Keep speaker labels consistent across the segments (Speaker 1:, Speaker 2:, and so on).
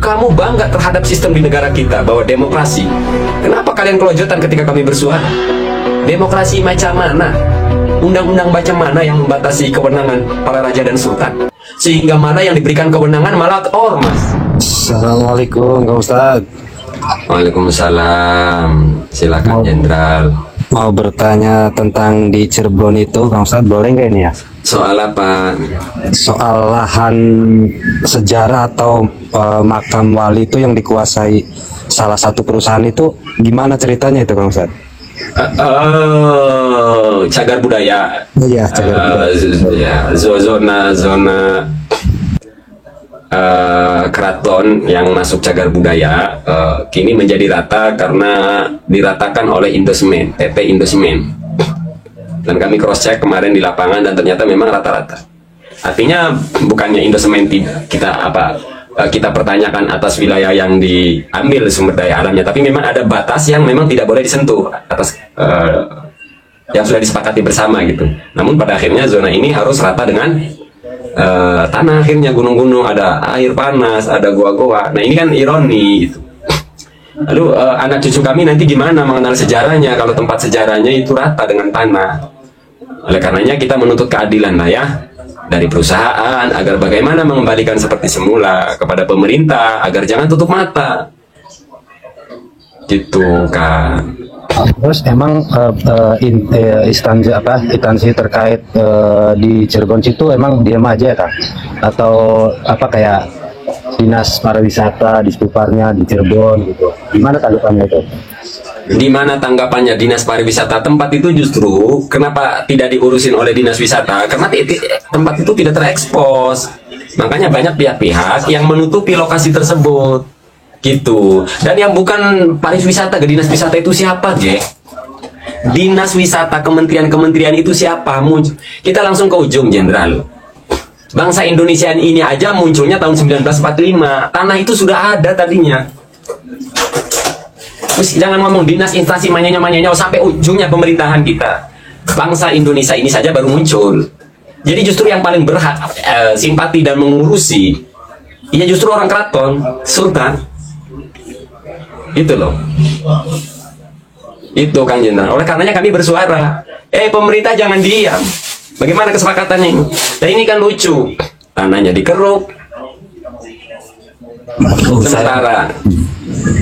Speaker 1: kamu bangga terhadap sistem di negara kita bahwa demokrasi. Kenapa kalian kelojotan ketika kami bersuara? Demokrasi macam mana? Undang-undang macam mana yang membatasi kewenangan para raja dan sultan? Sehingga mana yang diberikan kewenangan malah ormas.
Speaker 2: Assalamualaikum Kang Ustad.
Speaker 1: Waalaikumsalam. Silakan Jenderal.
Speaker 2: Mau bertanya tentang di Cirebon itu Kang Ustad, boleh nggak ini ya?
Speaker 1: Soal apa?
Speaker 2: Soal lahan sejarah atau makam wali itu yang dikuasai salah satu perusahaan itu, gimana ceritanya itu Kang Ustad?
Speaker 1: Cagar budaya.
Speaker 2: Iya, cagar budaya.
Speaker 1: Zona keraton yang masuk cagar budaya kini menjadi rata karena diratakan oleh Indosemen, PT Indosemen. Dan kami cross check kemarin di lapangan dan ternyata memang rata-rata. Artinya bukannya Indosemen kita pertanyakan atas wilayah yang diambil sumber daya alamnya, tapi memang ada batas yang memang tidak boleh disentuh atas yang sudah disepakati bersama gitu. Namun pada akhirnya zona ini harus rata dengan tanah, akhirnya gunung-gunung, ada air panas, ada goa-goa. Nah ini kan ironi gitu. Lalu anak cucu kami nanti gimana mengenal sejarahnya kalau tempat sejarahnya itu rata dengan tanah? Oleh karenanya kita menuntut keadilan lah ya dari perusahaan agar bagaimana mengembalikan seperti semula kepada pemerintah agar jangan tutup mata. Gitu kan.
Speaker 2: Terus emang instansi terkait di Cirebon situ emang diam aja kan? Atau apa kayak dinas pariwisata di sekitarnya di Cirebon gitu? Gimana tanggapannya itu?
Speaker 1: Di mana tanggapannya dinas pariwisata? Tempat itu justru kenapa tidak diurusin oleh dinas wisata? Karena tempat itu tidak terekspos. Makanya banyak pihak-pihak yang menutupi lokasi tersebut. Gitu. Dan yang bukan pariwisata ke dinas wisata itu siapa, Jack? Dinas wisata, kementerian-kementerian itu siapa? Kita langsung ke ujung, Jenderal. Bangsa Indonesia ini aja munculnya tahun 1945. Tanah itu sudah ada tadinya. Terus jangan ngomong dinas, instansi, manyanya sampai ujungnya pemerintahan kita. Bangsa Indonesia ini saja baru muncul. Jadi justru yang paling berhak simpati dan mengurusi, ya justru orang keraton, sultan. Itu loh. Itu Kang Jenderal. Oleh karenanya kami bersuara. Pemerintah jangan diam. Bagaimana kesepakatannya ini? Dan ini kan lucu. Tanahnya dikeruk. Sementara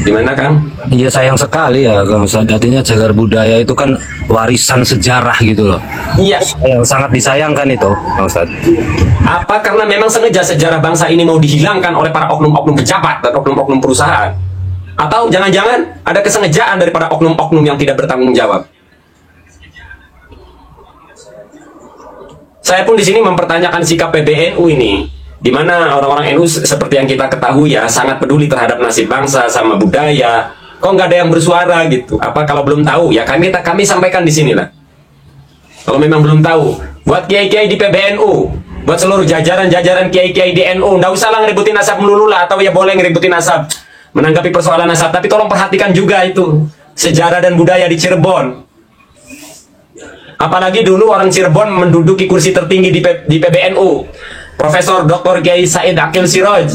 Speaker 1: gimana Kang?
Speaker 2: Iya sayang sekali ya Kang Ustad. Artinya cagar budaya itu kan warisan sejarah gitu loh.
Speaker 1: Iya.
Speaker 2: Yang sangat disayangkan itu Kang Ustad.
Speaker 1: Apa karena memang sengaja sejarah bangsa ini mau dihilangkan oleh para oknum-oknum pejabat dan oknum-oknum perusahaan? Atau jangan-jangan ada kesengajaan daripada oknum-oknum yang tidak bertanggung jawab? Saya pun di sini mempertanyakan sikap PBNU ini, di mana orang-orang NU seperti yang kita ketahui ya sangat peduli terhadap nasib bangsa sama budaya. Kok nggak ada yang bersuara gitu? Apa kalau belum tahu ya kami sampaikan di sini lah. Kalau memang belum tahu, buat kiai-kiai di PBNU, buat seluruh jajaran-jajaran kiai-kiai di NU, nggak usah lah ngeributin nasab melulu lah, atau ya boleh ngeributin nasab, menanggapi persoalan nasab, tapi tolong perhatikan juga itu sejarah dan budaya di Cirebon. Apalagi dulu orang Cirebon menduduki kursi tertinggi di PBNU, Profesor Dr. Kiai Said Akil Siroj.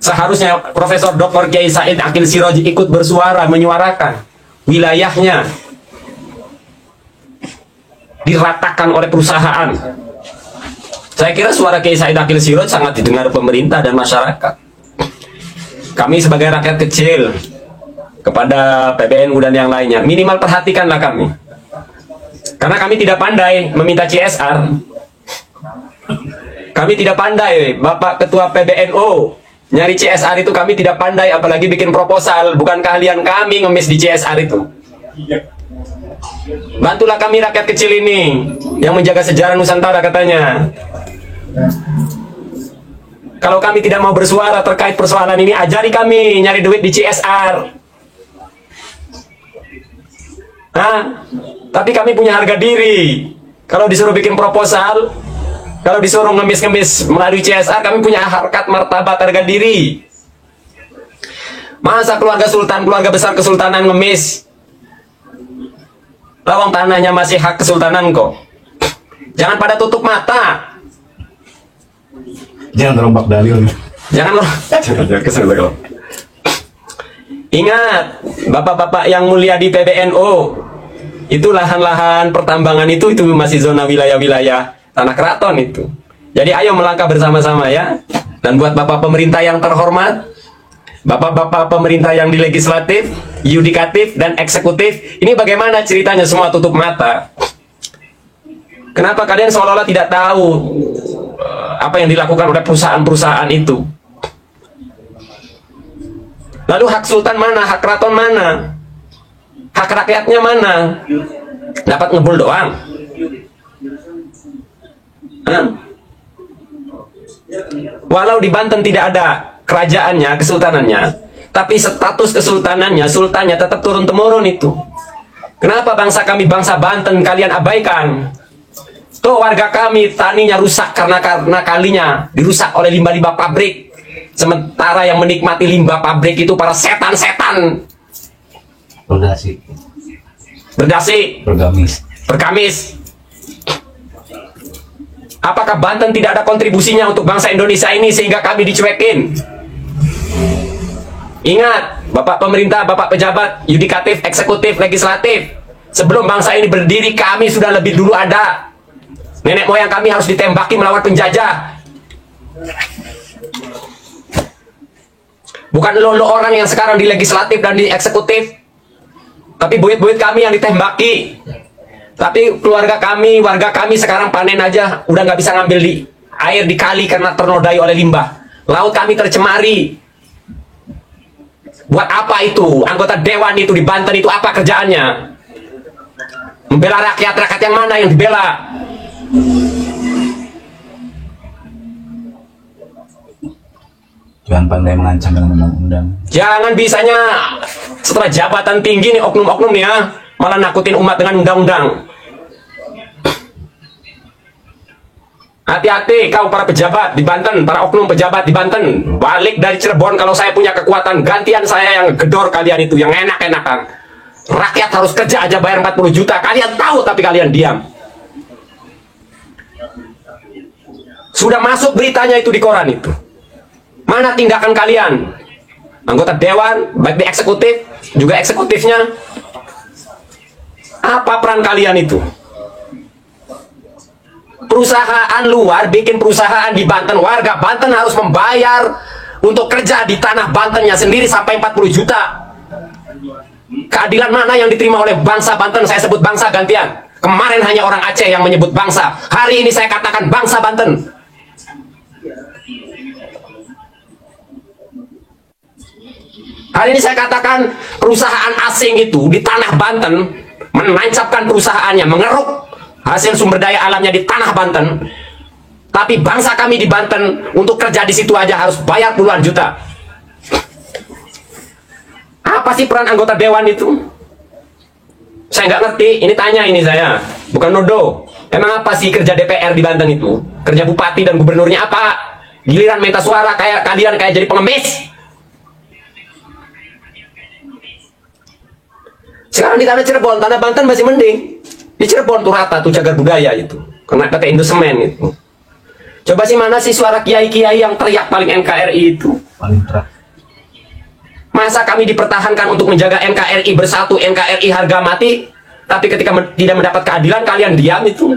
Speaker 1: Seharusnya Profesor Dr. Kiai Said Akil Siroj ikut bersuara, menyuarakan wilayahnya diratakan oleh perusahaan. Saya kira suara Kiai Said Akil Siroj sangat didengar pemerintah dan masyarakat. Kami sebagai rakyat kecil kepada PBNU dan yang lainnya, minimal perhatikanlah kami. Karena kami tidak pandai meminta CSR. Kami tidak pandai, Bapak Ketua PBNU, nyari CSR itu kami tidak pandai, apalagi bikin proposal. Bukan keahlian kami ngemis di CSR itu. Bantulah kami rakyat kecil ini yang menjaga sejarah Nusantara katanya. Kalau kami tidak mau bersuara terkait persoalan ini, ajari kami nyari duit di CSR. Tapi kami punya harga diri. Kalau disuruh bikin proposal, kalau disuruh ngemis-ngemis melalui CSR, kami punya harkat martabat harga diri. Masa keluarga sultan, keluarga besar kesultanan ngemis? Lawang tanahnya masih hak kesultanan kok. Jangan pada tutup mata.
Speaker 3: Jangan terombak dalil.
Speaker 1: Jangan loh. Ingat, bapak-bapak yang mulia di PBNU, itu lahan-lahan pertambangan itu masih zona wilayah-wilayah tanah keraton itu. Jadi ayo melangkah bersama-sama ya. Dan buat bapak pemerintah yang terhormat, bapak-bapak pemerintah yang di legislatif, yudikatif, dan eksekutif, ini bagaimana ceritanya semua tutup mata? Kenapa kalian seolah-olah tidak tahu apa yang dilakukan oleh perusahaan-perusahaan itu? Lalu hak sultan mana? Hak keraton mana? Hak rakyatnya mana? Dapat ngebul doang? Hah? Walau di Banten tidak ada kerajaannya, kesultanannya, tapi status kesultanannya, sultannya tetap turun-temurun itu. Kenapa bangsa kami, bangsa Banten, kalian abaikan? Tuh warga kami, taninya rusak karena kalinya dirusak oleh limbah-limbah pabrik. Sementara yang menikmati limbah pabrik itu para setan-setan.
Speaker 2: Berdasi.
Speaker 1: Berdasi. Bergamis. Apakah Banten tidak ada kontribusinya untuk bangsa Indonesia ini sehingga kami dicuekin? Ingat, Bapak pemerintah, Bapak pejabat, yudikatif, eksekutif, legislatif. Sebelum bangsa ini berdiri, kami sudah lebih dulu ada. Nenek moyang kami harus ditembaki melawan penjajah. Bukan lo orang yang sekarang di legislatif dan di eksekutif, tapi buyut-buyut kami yang ditembaki. Tapi keluarga kami, warga kami sekarang panen aja udah nggak bisa ngambil di air di kali karena ternodai oleh limbah. Laut kami tercemari. Buat apa itu? Anggota dewan itu di Banten itu apa kerjaannya? Membela rakyat yang mana yang dibela?
Speaker 2: Jangan pandai mengancam dengan undang-undang.
Speaker 1: Jangan bisanya setelah jabatan tinggi nih oknum-oknum nih ya, malah nakutin umat dengan undang-undang. Hati-hati kau para pejabat di Banten, para oknum pejabat di Banten. Balik dari Cirebon kalau saya punya kekuatan, gantian saya yang gedor kalian itu, yang enak-enakan. Rakyat harus kerja aja bayar 40 juta. Kalian tahu tapi kalian diam. Sudah masuk beritanya itu di koran itu. Mana tindakan kalian? Anggota dewan, baik di eksekutif, juga eksekutifnya. Apa peran kalian itu? Perusahaan luar bikin perusahaan di Banten, warga Banten harus membayar untuk kerja di tanah Bantennya sendiri sampai 40 juta. Keadilan mana yang diterima oleh bangsa Banten? Saya sebut bangsa gantian. Kemarin hanya orang Aceh yang menyebut bangsa. Hari ini saya katakan bangsa Banten. Hari ini saya katakan perusahaan asing itu di tanah Banten menancapkan perusahaannya, mengeruk hasil sumber daya alamnya di tanah Banten. Tapi bangsa kami di Banten untuk kerja di situ aja harus bayar puluhan juta. Apa sih peran anggota dewan itu? Saya nggak ngerti. Ini tanya ini saya, bukan nodo. Emang apa sih kerja DPR di Banten itu? Kerja bupati dan gubernurnya apa? Giliran minta suara kayak kalian kayak jadi pengemis. Sekarang di tanah Cirebon, tanah Banten masih mending. Di Cirebon tuh rata tuh cagar budaya itu, karena pakai Indosemen itu. Coba sih mana sih suara kiai-kiai yang teriak paling NKRI itu?
Speaker 2: Paling terak.
Speaker 1: Masa kami dipertahankan untuk menjaga NKRI bersatu, NKRI harga mati, tapi ketika tidak mendapat keadilan kalian diam itu?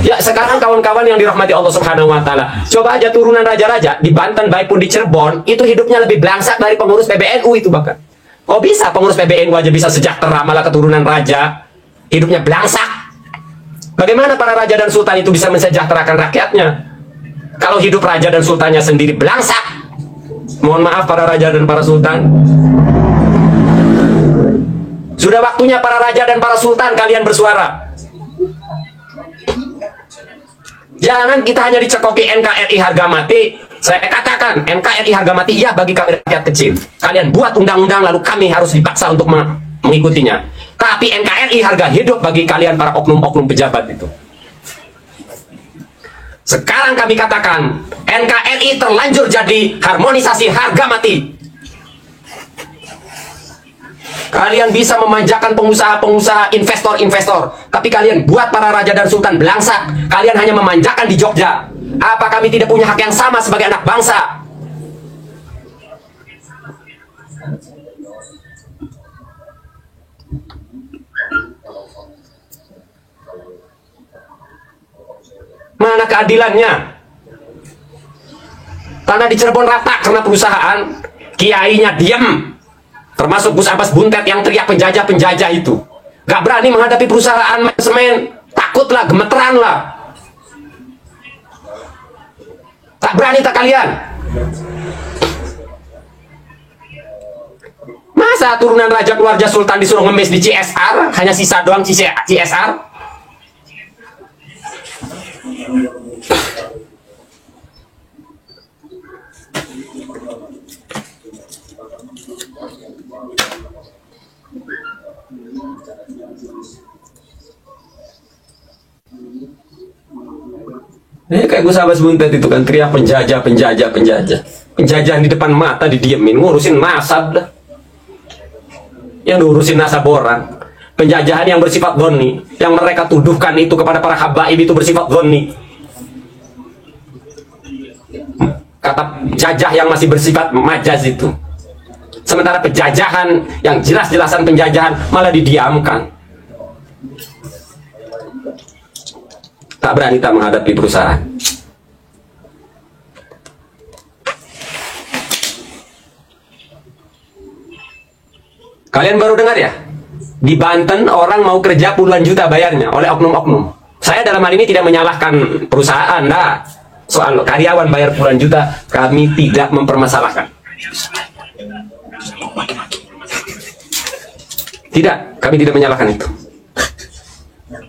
Speaker 1: Ya sekarang kawan-kawan yang dirahmati Allah Subhanahu Wa Taala, coba aja turunan raja-raja di Banten baik pun di Cirebon itu hidupnya lebih belangsak dari pengurus PBNU itu bahkan. Kok bisa pengurus PBNU aja bisa sejahtera, malah keturunan raja hidupnya belangsak? Bagaimana para raja dan sultan itu bisa mensejahterakan rakyatnya kalau hidup raja dan sultannya sendiri belangsak? Mohon maaf para raja dan para sultan. Sudah waktunya para raja dan para sultan kalian bersuara. Jangan kita hanya dicekoki NKRI harga mati. Saya katakan NKRI harga mati ya bagi kami rakyat kecil. Kalian buat undang-undang lalu kami harus dipaksa untuk mengikutinya. Tapi NKRI harga hidup bagi kalian para oknum-oknum pejabat itu. Sekarang kami katakan NKRI terlanjur jadi harmonisasi harga mati. Kalian bisa memanjakan pengusaha-pengusaha, investor-investor, tapi kalian buat para raja dan sultan belangsak. Kalian hanya memanjakan di Jogja. Apa kami tidak punya hak yang sama sebagai anak bangsa? Mana keadilannya? Tanah di Cirebon rata karena perusahaan, kiainya diam. Termasuk Gus Abbas Buntet yang teriak penjajah-penjajah itu. Gak berani menghadapi perusahaan semen. Takutlah, gemeteran lah. Tak berani tak kalian? Masa turunan raja keluarga sultan disuruh ngemis di CSR? Hanya sisa doang CSR? Kayak Gus Abbas Buntet itu kan teriak penjajah. Penjajahan di depan mata didiemin, ngurusin nasab dah. Yang diurusin nasab orang. Penjajahan yang bersifat dhonni, yang mereka tuduhkan itu kepada para habaib itu bersifat dhonni. Kata jajah yang masih bersifat majaz itu. Sementara penjajahan yang jelas-jelasan penjajahan malah didiamkan. Tak berani tak menghadapi perusahaan. Kalian baru dengar ya? Di Banten orang mau kerja puluhan juta bayarnya oleh oknum-oknum. Saya dalam hal ini tidak menyalahkan perusahaan, nah. Soal karyawan bayar puluhan juta, kami tidak mempermasalahkan. Tidak, kami tidak menyalahkan itu.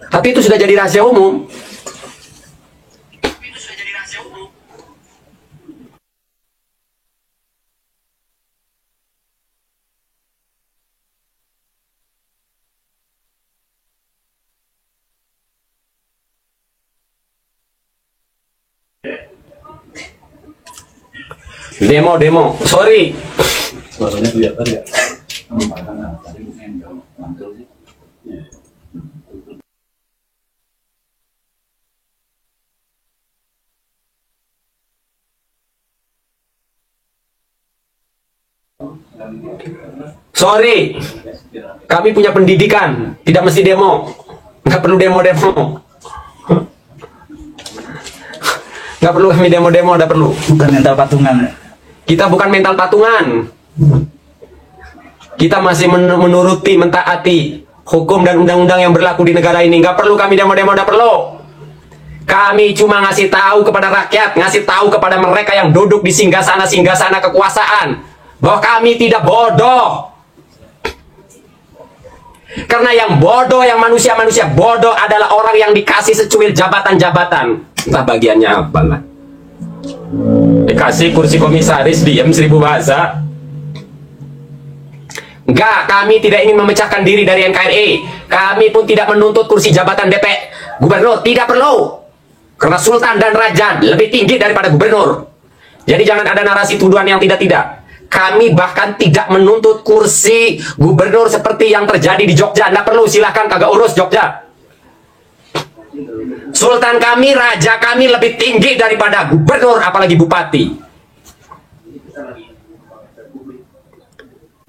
Speaker 1: Tapi itu sudah jadi rahasia umum. Demo, sorry.
Speaker 3: Suaranya kelihatan ya.
Speaker 1: Sorry, kami punya pendidikan, tidak mesti demo, nggak perlu demo-demo, nggak perlu kami demo-demo, nggak perlu.
Speaker 3: Bukan mental patungan.
Speaker 1: Kita bukan mental patungan. Kita masih menuruti, mentaati hukum dan undang-undang yang berlaku di negara ini. Nggak perlu kami demo-demo, nggak perlu. Kami cuma ngasih tahu kepada rakyat, ngasih tahu kepada mereka yang duduk di singgah-sana kekuasaan, bahwa kami tidak bodoh. Karena yang bodoh, yang manusia-manusia bodoh adalah orang yang dikasih secuil jabatan-jabatan. Entah bagiannya apa lah. Dikasih kursi komisaris, diam 1000 bahasa. Enggak, kami tidak ingin memecahkan diri dari NKRI. Kami pun tidak menuntut kursi jabatan DP gubernur, tidak perlu. Karena sultan dan raja lebih tinggi daripada gubernur. Jadi jangan ada narasi tuduhan yang tidak-tidak. Kami bahkan tidak menuntut kursi gubernur seperti yang terjadi di Jogja. Nggak perlu, silahkan kagak urus Jogja. Sultan kami, raja kami lebih tinggi daripada gubernur, apalagi bupati.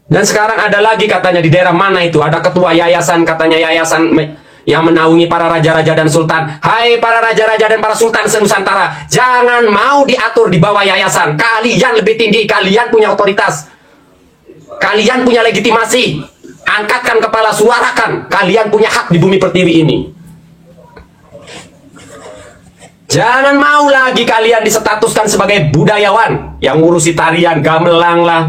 Speaker 1: Dan sekarang ada lagi katanya di daerah mana itu, ada ketua yayasan, katanya yayasan yang menaungi para raja-raja dan sultan. Hai para raja-raja dan para sultan se-Nusantara, jangan mau diatur di bawah yayasan. Kalian lebih tinggi, kalian punya otoritas, kalian punya legitimasi. Angkatkan kepala, suarakan, kalian punya hak di bumi pertiwi ini. Jangan mau lagi kalian disetatuskan sebagai budayawan yang ngurusi tarian gamelan lah.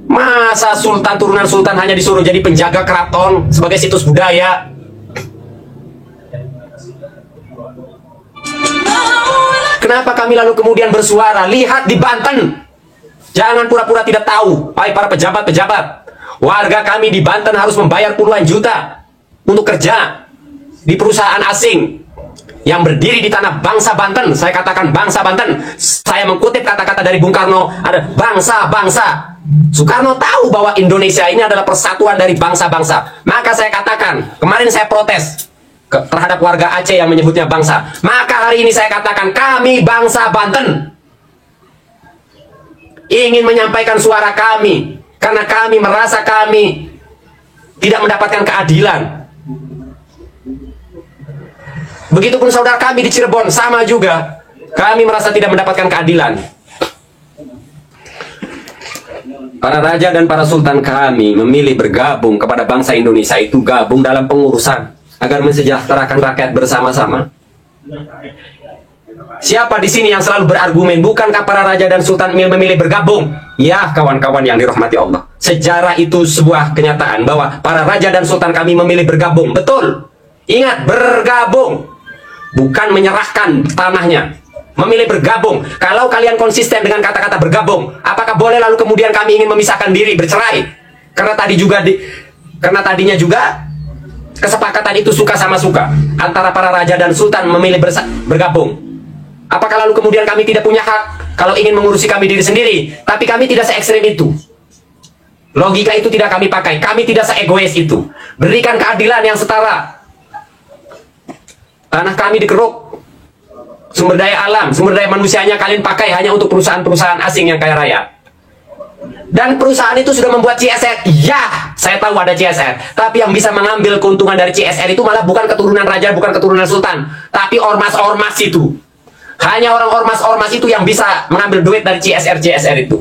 Speaker 1: Masa sultan, turunan sultan hanya disuruh jadi penjaga keraton sebagai situs budaya? Kenapa kami lalu kemudian bersuara? Lihat di Banten. Jangan pura-pura tidak tahu. Hai para pejabat-pejabat, warga kami di Banten harus membayar puluhan juta untuk kerja di perusahaan asing yang berdiri di tanah bangsa Banten. Saya katakan bangsa Banten. Saya mengutip kata-kata dari Bung Karno, ada bangsa-bangsa. Soekarno tahu bahwa Indonesia ini adalah persatuan dari bangsa-bangsa. Maka saya katakan, kemarin saya protes terhadap warga Aceh yang menyebutnya bangsa. Maka hari ini saya katakan kami bangsa Banten ingin menyampaikan suara kami karena kami merasa kami tidak mendapatkan keadilan. Begitupun saudara kami di Cirebon sama juga, kami merasa tidak mendapatkan keadilan. Para raja dan para sultan kami memilih bergabung kepada bangsa Indonesia, itu gabung dalam pengurusan agar mensejahterakan rakyat bersama-sama. Siapa di sini yang selalu berargumen, bukankah para raja dan sultan memilih bergabung? Ya kawan-kawan yang dirahmati Allah, sejarah itu sebuah kenyataan bahwa para raja dan sultan kami memilih bergabung. Betul. Ingat, bergabung, bukan menyerahkan tanahnya. Memilih bergabung. Kalau kalian konsisten dengan kata-kata bergabung, apakah boleh lalu kemudian kami ingin memisahkan diri, bercerai? Karena tadinya juga kesepakatan itu suka sama suka antara para raja dan sultan memilih bergabung. Apakah lalu kemudian kami tidak punya hak kalau ingin mengurusi kami diri sendiri? Tapi kami tidak se-ekstrem itu. Logika itu tidak kami pakai. Kami tidak se-egois itu. Berikan keadilan yang setara. Tanah kami dikeruk. Sumber daya alam, sumber daya manusianya kalian pakai hanya untuk perusahaan-perusahaan asing yang kaya raya. Dan perusahaan itu sudah membuat CSR. Ya, saya tahu ada CSR. Tapi yang bisa mengambil keuntungan dari CSR itu malah bukan keturunan raja, bukan keturunan sultan. Tapi ormas-ormas itu. Hanya orang ormas-ormas itu yang bisa mengambil duit dari CSR itu.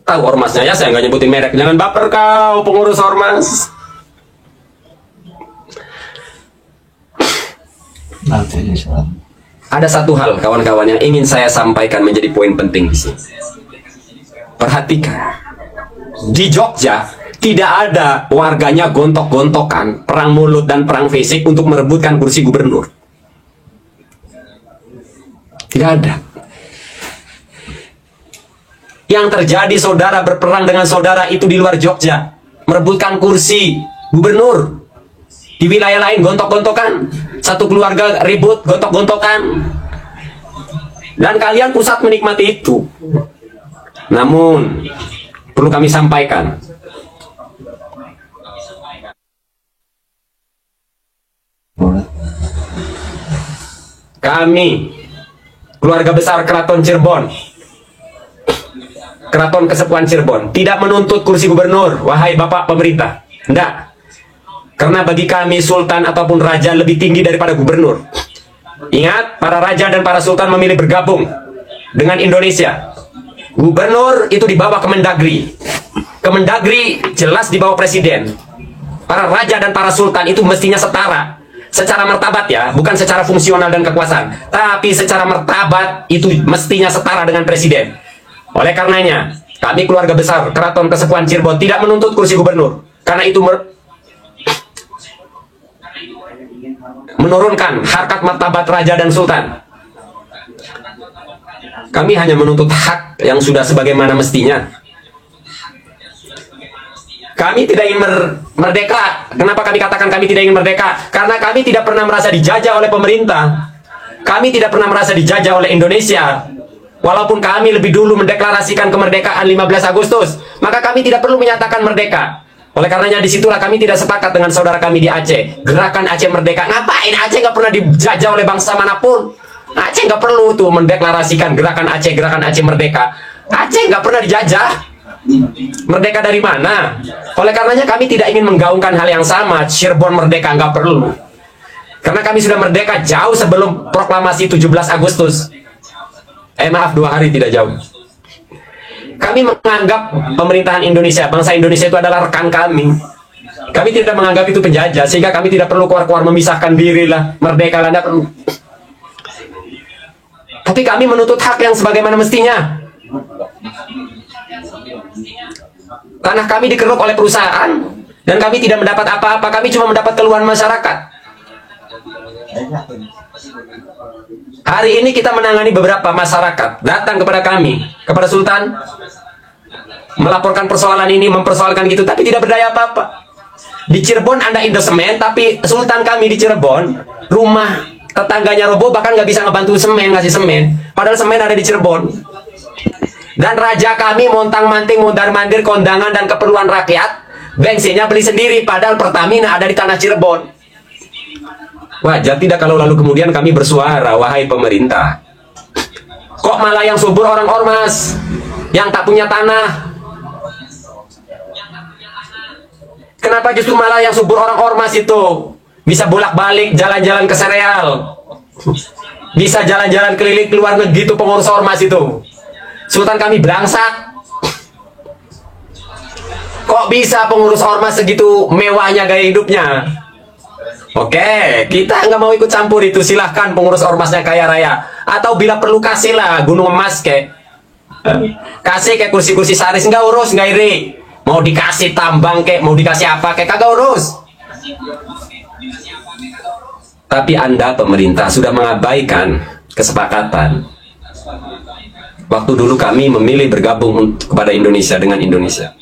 Speaker 1: Tahu ormasnya ya, saya nggak nyebutin merek. Jangan baper kau pengurus ormas. Ada satu hal kawan-kawan yang ingin saya sampaikan menjadi poin penting di sini. Perhatikan, di Jogja tidak ada warganya gontok-gontokan, perang mulut dan perang fisik untuk merebutkan kursi gubernur. Tidak ada. Yang terjadi saudara berperang dengan saudara itu di luar Jogja, merebutkan kursi gubernur. Di wilayah lain gontok-gontokan, satu keluarga ribut gontok-gontokan, dan kalian pusat menikmati itu. Namun perlu kami sampaikan, kami keluarga besar Keraton Cirebon, Keraton Kesepuhan Cirebon, tidak menuntut kursi gubernur, wahai bapak pemerintah. Tidak. Karena bagi kami sultan ataupun raja lebih tinggi daripada gubernur. Ingat, para raja dan para sultan memilih bergabung dengan Indonesia. Gubernur itu di bawah Kemendagri. Kemendagri jelas di bawah presiden. Para raja dan para sultan itu mestinya setara. Secara martabat ya, bukan secara fungsional dan kekuasaan. Tapi secara martabat itu mestinya setara dengan presiden. Oleh karenanya, kami keluarga besar Keraton Kesepuhan Cirebon tidak menuntut kursi gubernur. Karena itu menurunkan harkat martabat raja dan sultan. Kami hanya menuntut hak yang sudah sebagaimana mestinya. Kami tidak ingin merdeka. Kenapa kami katakan kami tidak ingin merdeka? Karena kami tidak pernah merasa dijajah oleh pemerintah. Kami tidak pernah merasa dijajah oleh Indonesia. Walaupun kami lebih dulu mendeklarasikan kemerdekaan 15 Agustus, maka kami tidak perlu menyatakan merdeka. Oleh karenanya disitulah kami tidak sepakat dengan saudara kami di Aceh. Gerakan Aceh Merdeka. Ngapain? Aceh nggak pernah dijajah oleh bangsa manapun. Aceh nggak perlu tuh mendeklarasikan gerakan Aceh Merdeka. Aceh nggak pernah dijajah. Merdeka dari mana? Oleh karenanya kami tidak ingin menggaungkan hal yang sama. Cirebon merdeka, nggak perlu. Karena kami sudah merdeka jauh sebelum proklamasi 17 Agustus. Maaf, 2 hari tidak jauh. Kami menganggap pemerintahan Indonesia, bangsa Indonesia itu adalah rekan kami. Kami tidak menganggap itu penjajah, sehingga kami tidak perlu keluar-keluar memisahkan diri lah, merdeka lah, tidak perlu. Tapi kami menuntut hak yang sebagaimana mestinya. Tanah kami dikeruk oleh perusahaan, dan kami tidak mendapat apa-apa, kami cuma mendapat keluhan masyarakat. Hari ini kita menangani beberapa masyarakat datang kepada kami, kepada Sultan, melaporkan persoalan ini, mempersoalkan gitu, tapi tidak berdaya apa-apa. Di Cirebon Anda indosemen, tapi Sultan kami di Cirebon, rumah tetangganya roboh, bahkan nggak bisa ngebantu semen, ngasih semen, padahal semen ada di Cirebon. Dan raja kami montang-manting, mondar-mandir kondangan dan keperluan rakyat Bensinnya beli sendiri, padahal Pertamina ada di tanah Cirebon. Wajar tidak kalau lalu kemudian kami bersuara, wahai pemerintah, kok malah yang subur orang ormas, yang tak punya tanah? Kenapa justru malah yang subur orang ormas itu bisa bolak-balik jalan-jalan ke sereal, bisa jalan-jalan keliling ke luar negeri itu pengurus ormas itu. Sultan kami belangsak. Kok bisa pengurus ormas segitu mewahnya gaya hidupnya? Oke, kita nggak mau ikut campur itu. Silahkan pengurus ormasnya kaya raya. Atau bila perlu kasihlah gunung emas kek. Kasih kayak kursi-kursi saris, nggak urus, nggak iri. Mau dikasih tambang kek, mau dikasih apa kek, kagak urus. Tapi Anda pemerintah sudah mengabaikan kesepakatan. Waktu dulu kami memilih bergabung kepada Indonesia dengan Indonesia.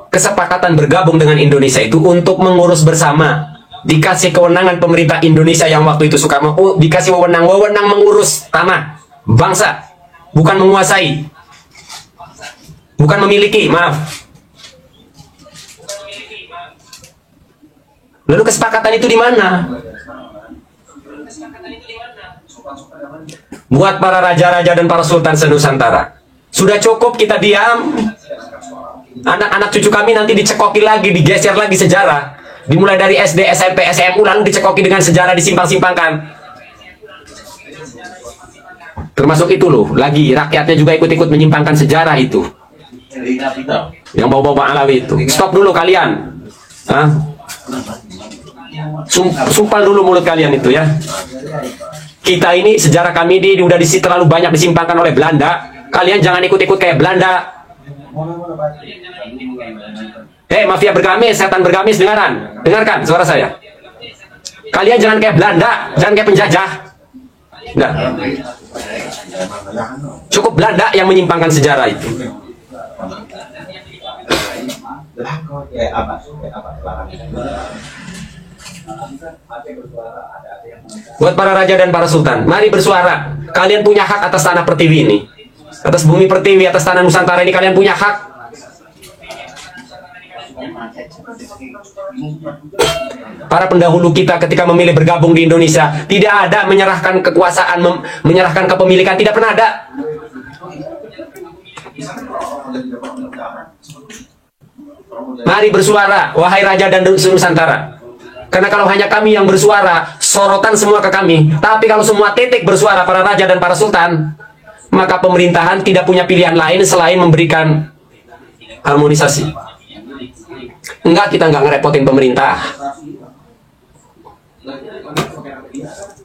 Speaker 1: Kesepakatan bergabung dengan Indonesia itu untuk mengurus bersama. Dikasih kewenangan pemerintah Indonesia yang waktu itu Soekarno, dikasih wewenang mengurus tanah bangsa, bukan menguasai, bukan memiliki, maaf. Lalu kesepakatan itu di mana? Buat para raja-raja dan para sultan senusantara, sudah cukup kita diam. Anak-anak cucu kami nanti dicekoki lagi, digeser lagi sejarah. Dimulai dari SD, SMP, SMU, lalu dicekoki dengan sejarah, disimpang-simpangkan. Termasuk itu loh, lagi rakyatnya juga ikut-ikut menyimpangkan sejarah itu. Yang bawa-bawa Alawi itu. Stop dulu kalian. Hah? Sumpal dulu mulut kalian itu ya. Kita ini sejarah kami udah terlalu banyak disimpangkan oleh Belanda. Kalian jangan ikut-ikut kayak Belanda. Mafia bergamis, setan bergamis, dengarkan suara saya. Kalian jangan kayak Belanda, jangan kayak penjajah. Nggak. Cukup Belanda yang menyimpangkan sejarah itu. Buat para raja dan para sultan, mari bersuara. Kalian punya hak atas tanah Pertiwi ini, atas bumi Pertiwi, atas tanah Nusantara ini. Kalian punya hak. Para pendahulu kita ketika memilih bergabung di Indonesia tidak ada menyerahkan kekuasaan, menyerahkan kepemilikan, tidak pernah ada. Mari bersuara, wahai raja dan Nusantara. Karena kalau hanya kami yang bersuara, sorotan semua ke kami. Tapi kalau semua titik bersuara, para raja dan para sultan, maka pemerintahan tidak punya pilihan lain selain memberikan harmonisasi. Enggak, kita nggak ngerepotin pemerintah.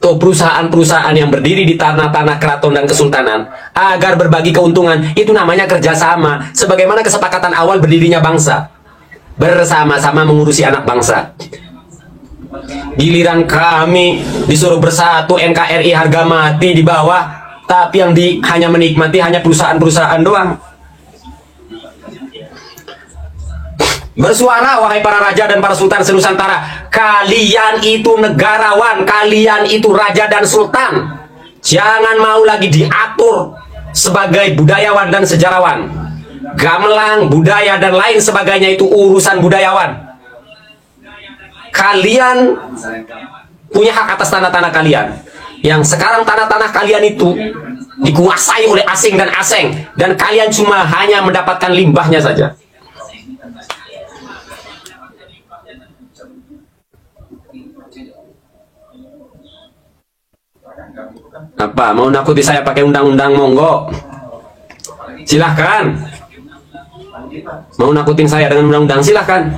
Speaker 1: Tuh perusahaan-perusahaan yang berdiri di tanah-tanah keraton dan kesultanan agar berbagi keuntungan, itu namanya kerjasama. Sebagaimana kesepakatan awal berdirinya bangsa, bersama-sama mengurusi anak bangsa. Giliran kami disuruh bersatu, NKRI harga mati di bawah, tapi yang hanya menikmati hanya perusahaan-perusahaan doang. Bersuara, wahai para raja dan para sultan senusantara. Kalian itu negarawan, kalian itu raja dan sultan. Jangan mau lagi diatur sebagai budayawan dan sejarawan. Gamelan, budaya, dan lain sebagainya itu urusan budayawan. Kalian punya hak atas tanah-tanah kalian. Yang sekarang tanah-tanah kalian itu dikuasai oleh asing dan asing, dan kalian cuma hanya mendapatkan limbahnya saja. Apa, mau nakuti saya pakai undang-undang, monggo. Silahkan. Mau nakutin saya dengan undang-undang, silahkan.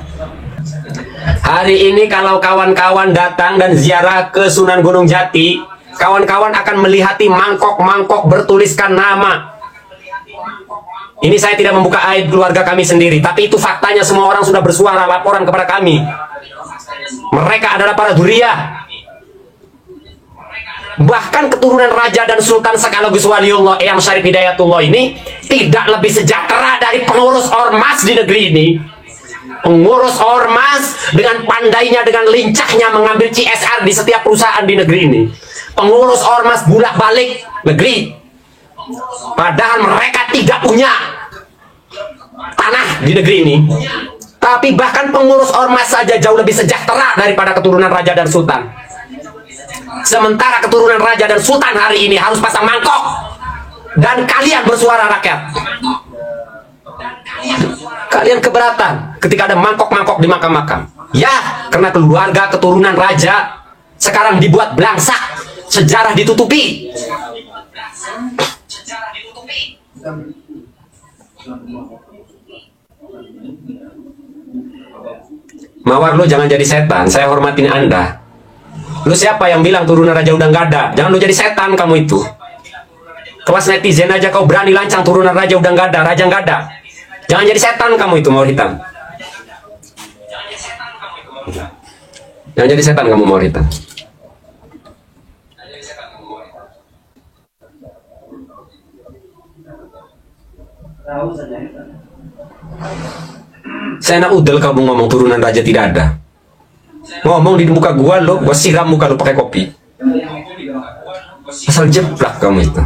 Speaker 1: Hari ini kalau kawan-kawan datang dan ziarah ke Sunan Gunung Jati, kawan-kawan akan melihati mangkok-mangkok bertuliskan nama. Ini saya tidak membuka aib keluarga kami sendiri, tapi itu faktanya. Semua orang sudah bersuara, laporan kepada kami. Mereka adalah para duriyah. Bahkan keturunan raja dan sultan sekaligus waliullah Eyang Syarif Hidayatullah ini tidak lebih sejahtera dari pengurus ormas di negeri ini. Pengurus ormas dengan pandainya, dengan lincahnya mengambil CSR di setiap perusahaan di negeri ini. Pengurus ormas bolak-balik negeri, padahal mereka tidak punya tanah di negeri ini. Tapi bahkan pengurus ormas saja jauh lebih sejahtera daripada keturunan raja dan sultan. Sementara keturunan raja dan sultan hari ini harus pasang mangkok, dan kalian bersuara rakyat. Kalian keberatan ketika ada mangkok-mangkok di makam-makam. Ya, karena keluarga keturunan raja sekarang dibuat belangsak, sejarah ditutupi. Mawar, lo jangan jadi setan, saya hormatin Anda. Lu siapa yang bilang turunan raja udah nggak ada? Jangan lu jadi setan kamu itu. Kelas netizen aja kau berani lancang turunan raja udah nggak ada, raja nggak ada. Jangan jadi setan kamu itu, mawar hitam. Jangan jadi setan kamu, mawar hitam. Saya nak udel kamu ngomong turunan raja tidak ada. Ngomong di muka gua lo, gua siram muka lo pakai kopi. Asal jeplak kamu itu.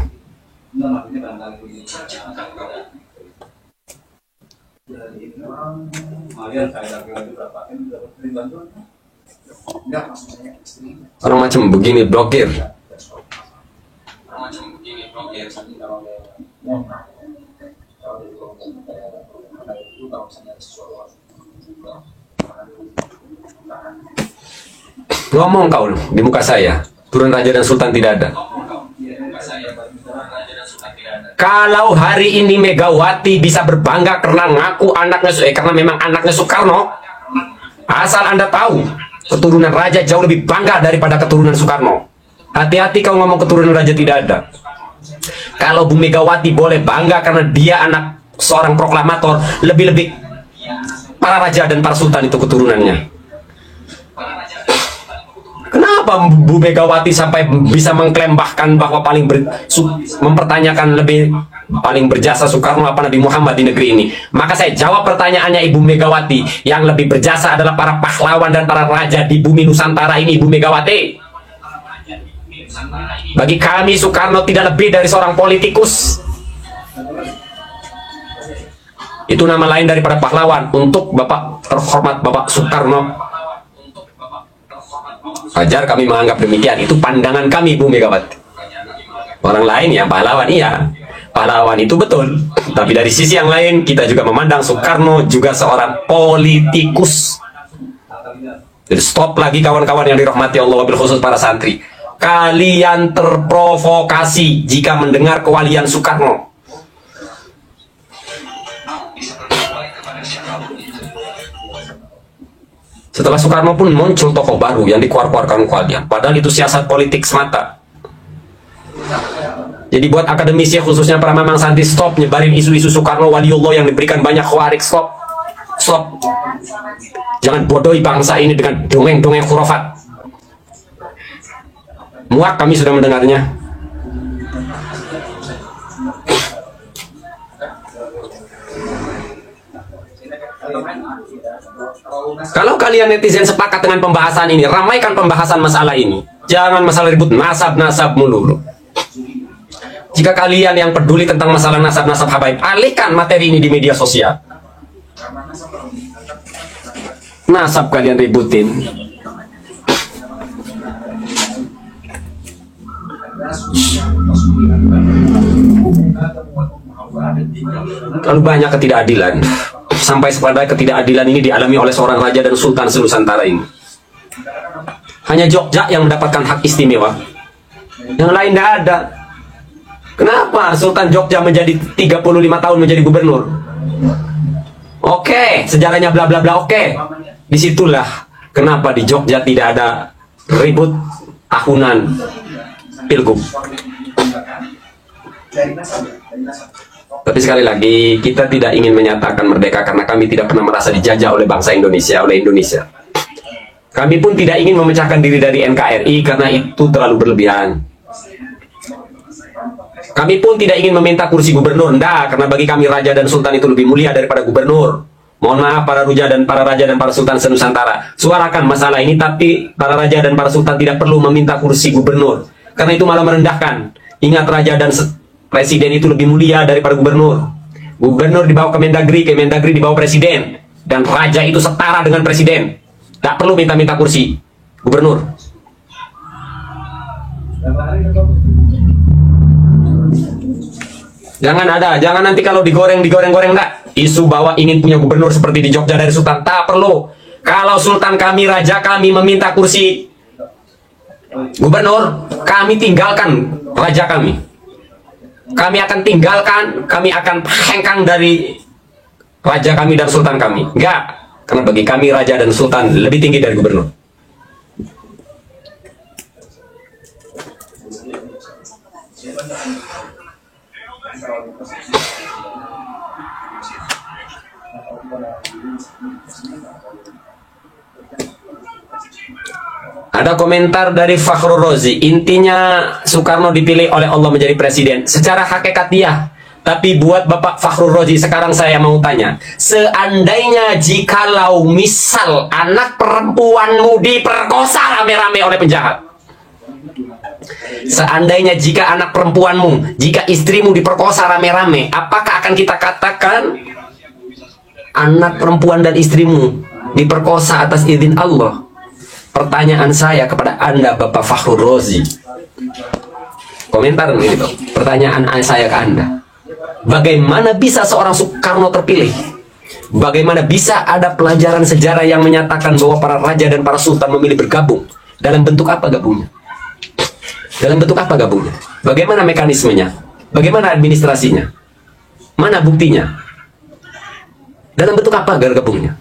Speaker 1: Orang macam begini blokir. Ngomong kau di muka saya, turun raja dan sultan tidak ada. Kalau hari ini Megawati bisa berbangga karena ngaku anaknya, karena memang anaknya Soekarno, asal Anda tahu, keturunan raja jauh lebih bangga daripada keturunan Soekarno. Hati-hati kau ngomong keturunan raja tidak ada. Kalau Bu Megawati boleh bangga karena dia anak seorang proklamator, lebih-lebih para raja dan para sultan itu keturunannya. Kenapa Bu Megawati sampai bisa mengklaim bahkan bahwa mempertanyakan lebih paling berjasa Soekarno apa Nabi Muhammad di negeri ini? Maka saya jawab pertanyaannya Ibu Megawati, yang lebih berjasa adalah para pahlawan dan para raja di bumi Nusantara ini, Ibu Megawati. Bagi kami Soekarno tidak lebih dari seorang politikus. Itu nama lain daripada pahlawan. Untuk Bapak terhormat Bapak Soekarno, wajar kami menganggap demikian. Itu pandangan kami, Bu Megawati. Orang lain ya pahlawan, iya, pahlawan itu betul. Tapi dari sisi yang lain kita juga memandang Soekarno juga seorang politikus. Jadi stop lagi kawan-kawan yang dirahmati Allah, wabil khusus para santri. Kalian terprovokasi jika mendengar kewalian Soekarno. Setelah Soekarno pun muncul tokoh baru yang dikeluarkan kalian. Padahal itu siasat politik semata. Jadi buat akademisi khususnya para mamang santri, stop nyebarin isu-isu Soekarno waliullah yang diberikan banyak khawarik. Stop. Stop. Jangan bodohi bangsa ini dengan dongeng-dongeng khurafat. Muak kami sudah mendengarnya. Kalau kalian netizen sepakat dengan pembahasan ini, ramaikan pembahasan masalah ini. Jangan masalah ribut nasab-nasab melulu. Jika kalian yang peduli tentang masalah nasab-nasab habaib, alihkan materi ini di media sosial. Nasab kalian ributin. Terlalu banyak ketidakadilan. Sampai pada ketidakadilan ini dialami oleh seorang raja dan sultan senusantara ini. Hanya Jogja yang mendapatkan hak istimewa, yang lain tidak ada. Kenapa Sultan Jogja menjadi 35 tahun menjadi gubernur? Oke, sejarahnya bla bla bla, oke. Disitulah kenapa di Jogja tidak ada ribut tahunan pilgub. Tapi sekali lagi, kita tidak ingin menyatakan merdeka karena kami tidak pernah merasa dijajah oleh bangsa Indonesia, oleh Indonesia. Kami pun tidak ingin memecahkan diri dari NKRI karena itu terlalu berlebihan. Kami pun tidak ingin meminta kursi gubernur, enggak, karena bagi kami raja dan sultan itu lebih mulia daripada gubernur. Mohon maaf para raja dan para sultan senusantara, suarakan masalah ini, tapi para raja dan para sultan tidak perlu meminta kursi gubernur, karena itu malah merendahkan. Ingat, raja dan presiden itu lebih mulia daripada gubernur. Gubernur dibawa Kemendagri, Kemendagri dibawa presiden, dan raja itu setara dengan presiden. Tak perlu minta-minta kursi gubernur. Jangan nanti kalau digoreng enggak. Isu bahwa ingin punya gubernur seperti di Jogja dari sultan, tak perlu. Kalau sultan kami, raja kami meminta kursi gubernur, kami tinggalkan raja kami. Kami akan tinggalkan, kami akan hengkang dari raja kami dan sultan kami. Enggak, karena bagi kami raja dan sultan lebih tinggi dari gubernur. Ada komentar dari Fakhrul Razi, intinya Soekarno dipilih oleh Allah menjadi presiden secara hakikatiah. Tapi buat Bapak Fakhrul Razi, sekarang saya mau tanya, seandainya jikalau misal anak perempuanmu diperkosa rame-rame oleh penjahat, seandainya jika anak perempuanmu, jika istrimu diperkosa rame-rame, apakah akan kita katakan anak perempuan dan istrimu diperkosa atas izin Allah? Pertanyaan saya kepada Anda, Bapak Fakhrul Razi, komentar ini, pertanyaan saya ke Anda, bagaimana bisa seorang Soekarno terpilih? Bagaimana bisa ada pelajaran sejarah yang menyatakan bahwa para raja dan para sultan memilih bergabung? Dalam bentuk apa gabungnya? Dalam bentuk apa gabungnya? Bagaimana mekanismenya? Bagaimana administrasinya? Mana buktinya? Dalam bentuk apa gabungnya?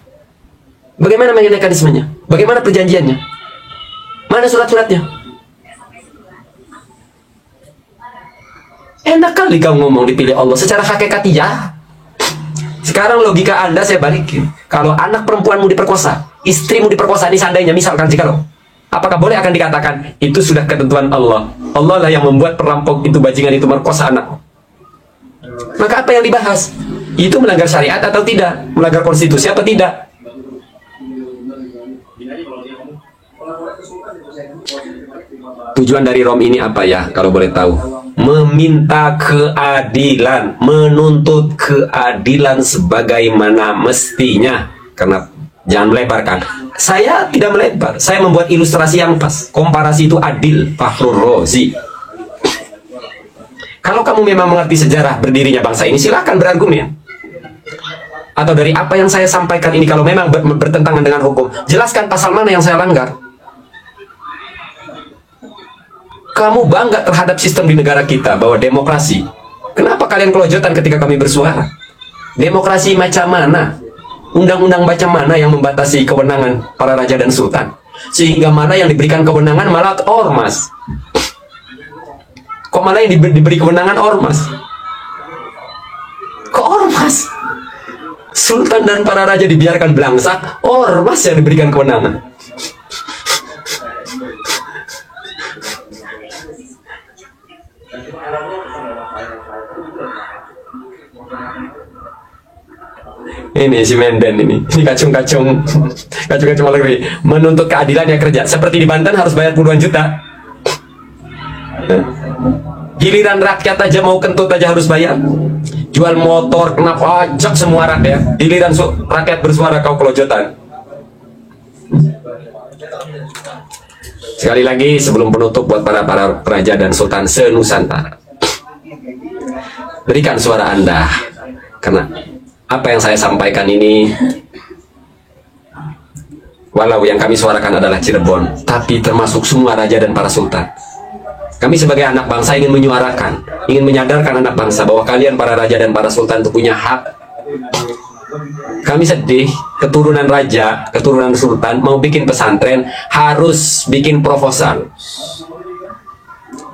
Speaker 1: Bagaimana mekanismenya? Bagaimana perjanjiannya? Mana surat-suratnya? Enak kali kamu ngomong dipilih Allah secara hakikatiah. Sekarang logika Anda saya balikin. Kalau anak perempuanmu diperkosa, istrimu diperkosa, ini seandainya, misalkan jikalau, apakah boleh akan dikatakan itu sudah ketentuan Allah? Allah lah yang membuat perampok itu, bajingan itu merkosa anak. Maka apa yang dibahas? Itu melanggar syariat atau tidak? Melanggar konstitusi atau tidak? Tujuan dari Rom ini apa ya, kalau boleh tahu? Meminta keadilan, menuntut keadilan sebagaimana mestinya. Karena jangan melebarkan. Saya tidak melebar, saya membuat ilustrasi yang pas. Komparasi itu adil, Fakhrul Razi. Kalau kamu memang mengerti sejarah berdirinya bangsa ini, silakan berargumen. Atau dari apa yang saya sampaikan ini, kalau memang bertentangan dengan hukum, jelaskan pasal mana yang saya langgar. Kamu bangga terhadap sistem di negara kita bahwa demokrasi. Kenapa kalian kelojotan ketika kami bersuara? Demokrasi macam mana? Undang-undang macam mana yang membatasi kewenangan para raja dan sultan? Sehingga mana yang diberikan kewenangan malah ormas. Kok malah yang diberi kewenangan ormas? Kok ormas? Sultan dan para raja dibiarkan belangsak, ormas yang diberikan kewenangan. Ini si Menden ini kacung-kacung lagi menuntut keadilan yang kerja. Seperti di Banten harus bayar puluhan juta. Giliran rakyat aja mau kentut aja harus bayar. Jual motor kena pajak semua rakyat. Giliran rakyat bersuara kau kelojotan. Sekali lagi sebelum penutup buat para raja dan sultan senusantara, berikan suara Anda, karena apa yang saya sampaikan ini, walau yang kami suarakan adalah Cirebon, tapi termasuk semua raja dan para sultan. Kami sebagai anak bangsa ingin menyuarakan, ingin menyadarkan anak bangsa bahwa kalian para raja dan para sultan itu punya hak. Kami sedih, keturunan raja, keturunan sultan mau bikin pesantren harus bikin proposal.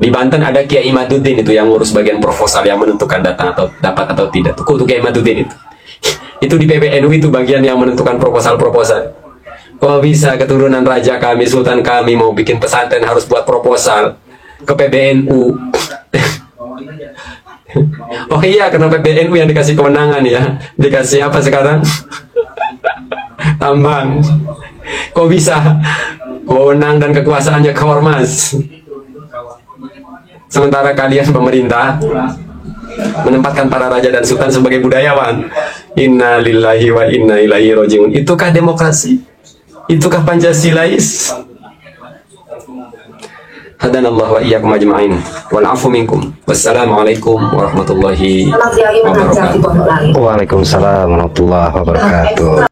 Speaker 1: Di Banten ada Kiai Imaduddin itu yang ngurus bagian proposal, yang menentukan datang atau dapat atau tidak. Tuh Kiai Imaduddin itu. Itu di PBNU itu bagian yang menentukan proposal-proposal. Kok bisa keturunan raja kami, sultan kami mau bikin pesantren harus buat proposal ke PBNU? Oh iya, karena PBNU yang dikasih kewenangan ya. Dikasih apa sekarang? tambang. Kok bisa wewenang dan kekuasaannya ke ormas, sementara kalian pemerintah menempatkan para raja dan sultan sebagai budayawan. Inna lillahi wa inna ilaihi rojiun. Itukah demokrasi? Itukah Pancasilais? Hadanallahu wa iyyakum ajma'in. Wal afu minkum. Wassalamualaikum warahmatullahi wabarakatuh.
Speaker 2: Waalaikumsalam warahmatullahi wabarakatuh.